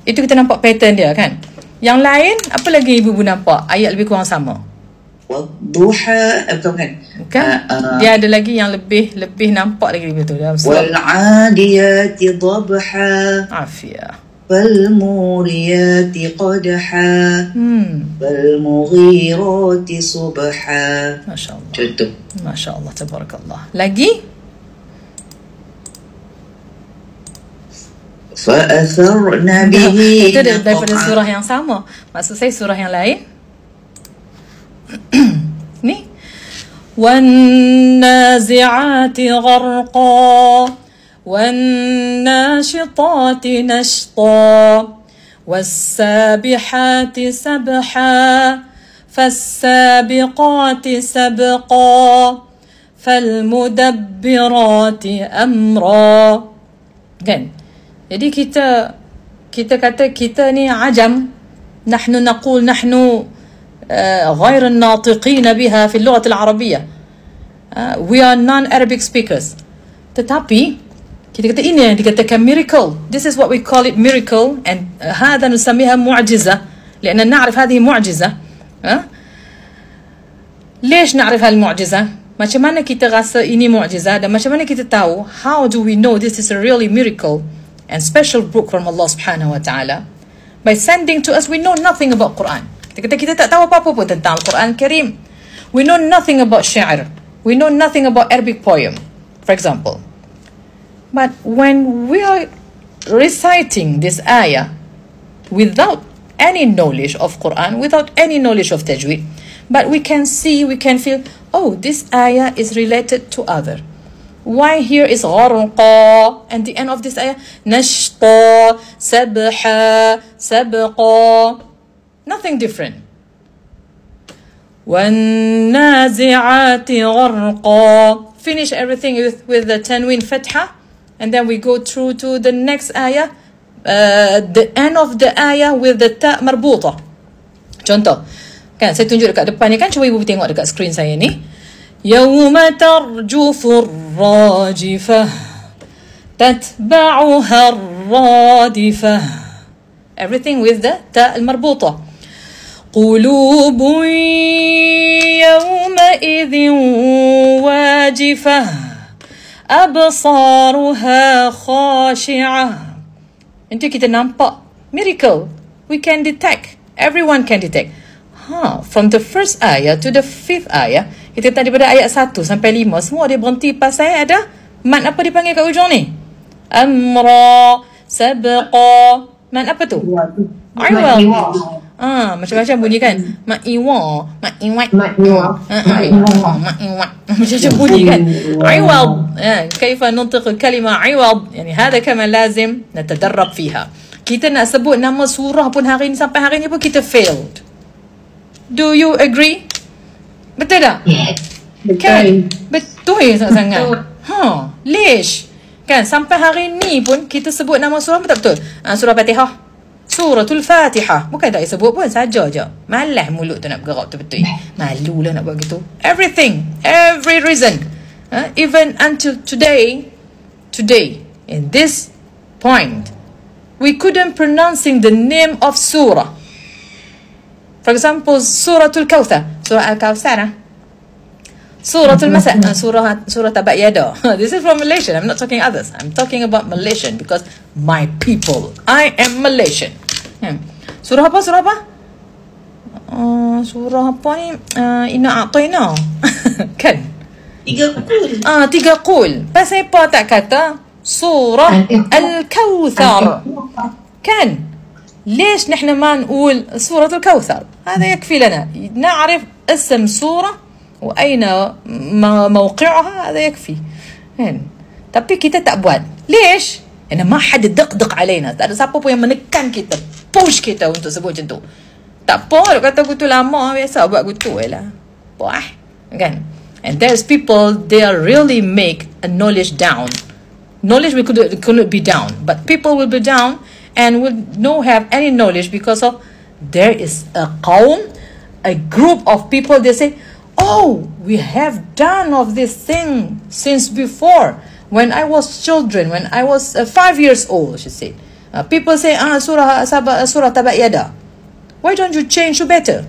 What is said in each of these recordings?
Itu kita nampak pattern dia kan. Yang lain, apa lagi ibu-ibu nampak? Ayat lebih kurang sama. Wadduha, betul kan? Kan? Dia ada lagi yang lebih nampak lagi betul dalam surah. Wal'adiyati dhabha. Afiyah. Falmuriyati qadha. Falmughirati subha. Masya-Allah. Contoh. Masya-Allah, tabarakallah. Lagi? Fa'atharna bihi. Itu daripada surah yang sama. Maksud saya surah yang lain. Ni. وَالنَّازِعَاتِ غَرْقًا وَالنَّاشِطَاتِ نَشْطًا وَالسَّابِحَاتِ سَبْحًا فَالسَّابِقَاتِ سَبْقًا فَالْمُدَبِّرَاتِ أَمْرًا. Kan? Jadi kita kata kita ni ajam. Nahnu naqul nahnu غير الناطقين بها في اللغة العربية. We are non-Arabic speakers. Tetapi kita kata ini yang dikatakan miracle. This is what we call it miracle. And هذا نسميها معجزة لأن نعرف هذه معجزة. ليش نعرف هالمعجزة؟ Macam mana kita rasa ini mu'jizah dan macam mana kita tahu? How do we know this is a really miracle and special book from Allah subhanahu wa ta'ala? By sending to us, we know nothing about Quran. Kita tak tahu apa-apa pun tentang Al-Quran Karim. We know nothing about syair. We know nothing about Arabic poem, for example. But when we are reciting this ayah without any knowledge of Quran, without any knowledge of tajweed, but we can see, we can feel, oh, this ayah is related to other. Why here is gharqa, and the end of this ayah, nashta, sabha, sabqa. Nothing different. وَالنَّازِعَاتِ غَرْقًا. Finish everything with the tanween fatha, and then we go through to the next ayah, the end of the ayah with the ta marbuta. Contoh, kan saya tunjuk dekat depan ni kan, cuba ibu tengok dekat screen saya ni. يَوْمَ تَرْجُفُ الرَّاجِفَةُ تَتْبَعُهَا الرَّادِفَةُ. Everything with the ta al-marbuta. قلوب يومئذ واجفة أبصارها خاشعة. Itu kita nampak miracle. We can detect. Everyone can detect. From the first ayah to the fifth ayah, kita tadi daripada ayat 1 sampai 5, semua dia berhenti pasal ada mad apa dipanggil kat ujung ni? Amra, sabqa. Mad apa tu? Iwal. Macam-macam bunyi kan. Ma'iwa, ma'iwat, ma'iwat. Macam-macam bunyi kan. Iwal. كيف ننطق الكلمة عوض. يعني هذا كما لازم نتدرب فيها. Kita nak sebut nama surah pun hari ni sampai hari ni pun kita failed. Do you agree? Betul tak? Betul. Kan? Betul sangat-sangat. Lish? Kan sampai hari ni pun kita sebut nama surah pun tak betul. Surah Fatihah. Suratul Fatihah. Bukan tak sebut pun, saja je. Malah mulut tu nak bergerak betul-betul. Malu lah nak buat gitu. Everything, every reason. Even until today, in this point, we couldn't pronouncing the name of surah. For example, Suratul Kawthar. Surah Al-Kawthar. Suratul Masa. Surah Tabat Yada. This is from Malaysian. I'm not talking others. I'm talking about Malaysian because my people. I am Malaysian. Surah apa? Surah apa? Surah apa ni? Inna a'tayna. Kan? 3 qul. 3 qul. Pasal apa tak kata Surah Al-Kawthar? Kan? ليش نحن ما نقول سورة الكوثر؟ هذا يكفي لنا. نعرف اسم سورة وأين موقعها، هذا يكفي. Tapi kita tak buat. ليش؟ Karena ما حد دق علينا. Tak ada siapa pun yang menekan kita, push kita untuk sebut macam tu. Tak apa, kata gutu lama, biasa buat gutu lah. Kan? And there's people, they are really make a knowledge down. Knowledge we couldn't be down, but people will be down and will not have any knowledge because of there is a qawm, a group of people, they say, oh, we have done of this thing since before. When I was children, when I was 5 years old, she said, People say surah tabat yada. Why don't you change to better?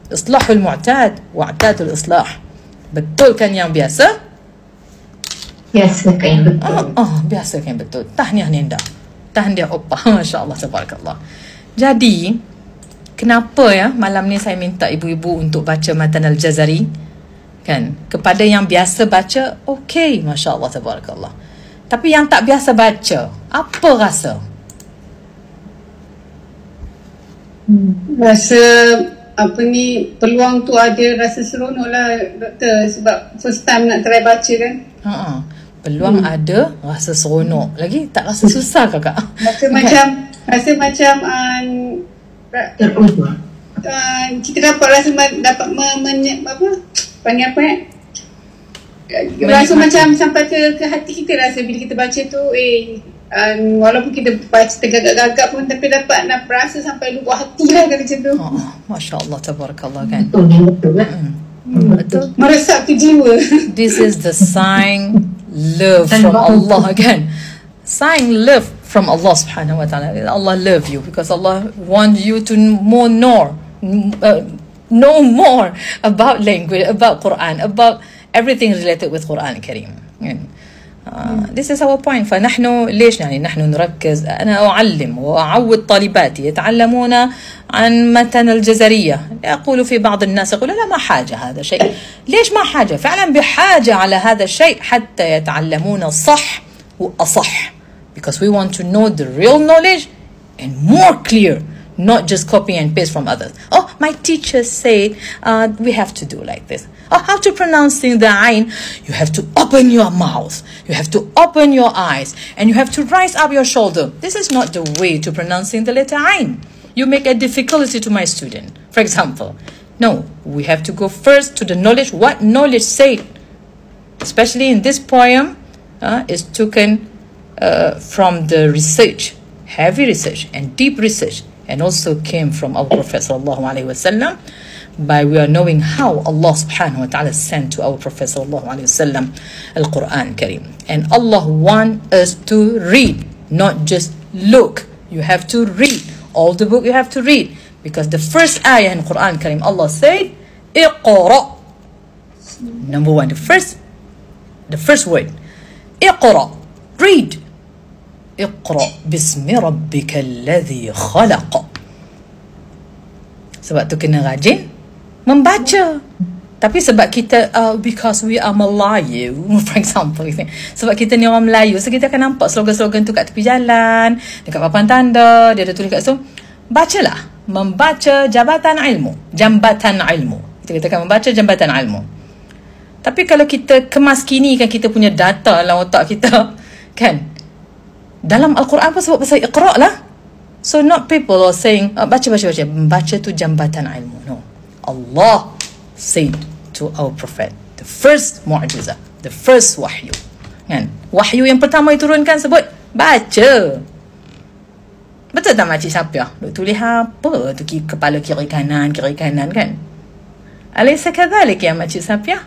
Islahul mu'tad wa'tadul islah. Betul kan yang biasa? Biasa kan yang betul. Biasa kan betul. Tahniah Nenda. Tahniah Oppa. Masya Allah, tabarakallah. Jadi, kenapa ya malam ni saya minta ibu-ibu untuk baca Matan Al-Jazari? Kan? Kepada yang biasa baca, okey, Masya Allah, tabarakallah. Tapi yang tak biasa baca, apa rasa? Rasa peluang tu ada, rasa seronok lah doktor, sebab first time nak try baca kan. Peluang ada, rasa seronok. Lagi tak rasa susah kakak? Rasa macam kita dapat rasa rasa macam sampai ke hati kita, rasa bila kita baca tu walaupun kita baca tergagap-gagap pun, tapi dapat nak rasa sampai lubuk hati lah kata macam tu. Masya Allah, tabarakallah kan. Betul. Meresap ke jiwa. This is the sign love from Allah kan. Sign love from Allah subhanahu wa ta'ala. Allah love you because Allah wants you to know more about language, about Quran, about everything related with Quran Kareem. This is our point. فنحن ليش يعني نحن نركز. أنا أعلم وأعود طالباتي يتعلمون عن متن الجزرية. يقول في بعض الناس يقول لا ما حاجة هذا شيء. ليش ما حاجة؟ فعلا بحاجة على هذا الشيء حتى يتعلمون صح وأصح. Because we want to know the real knowledge and more clear, not just copy and paste from others. Oh, my teacher said we have to do like this. Oh, how to pronouncing the ain? You have to open your mouth, you have to open your eyes, and you have to rise up your shoulder. This is not the way to pronouncing the letter ain. You make a difficulty to my student. For example, no, we have to go first to the knowledge. What knowledge said, especially in this poem, is taken from the research, heavy research and deep research, and also came from our Prophet sallallahu alaihi wasallam. By we are knowing how Allah subhanahu wa ta'ala sent to our Prophet sallallahu alaihi wasallam Al-Quran Kareem. And Allah wants us to read, not just look. You have to read. All the book you have to read. Because the first ayah in Quran Kareem, Allah said, Iqra. Number one, the first word. Iqra. Read. Iqra bismi rabbika alladhi khalaq. Sebab tu kena rajin membaca. Tapi sebab kita because we are Melayu, for example, sebab kita ni orang Melayu, so kita akan nampak slogan-slogan tu kat tepi jalan, dekat papan tanda, dia ada tulis kat situ. Bacalah, membaca jambatan ilmu. Kita katakan membaca jambatan ilmu. Tapi kalau kita kemaskinikan kita punya data dalam otak kita, kan, dalam Al-Quran pun sebab pasal Iqra lah. So not people are saying baca. Membaca tu jambatan ilmu. No. Allah said to our Prophet, the first mu'jizah, the first wahyu. Kan? Wahyu yang pertama diturunkan sebut baca. Betul tak Makcik Safiah? Duk tulis apa tu kepala kiri kanan kan? Alaysa kadzalik ya Makcik Safiah?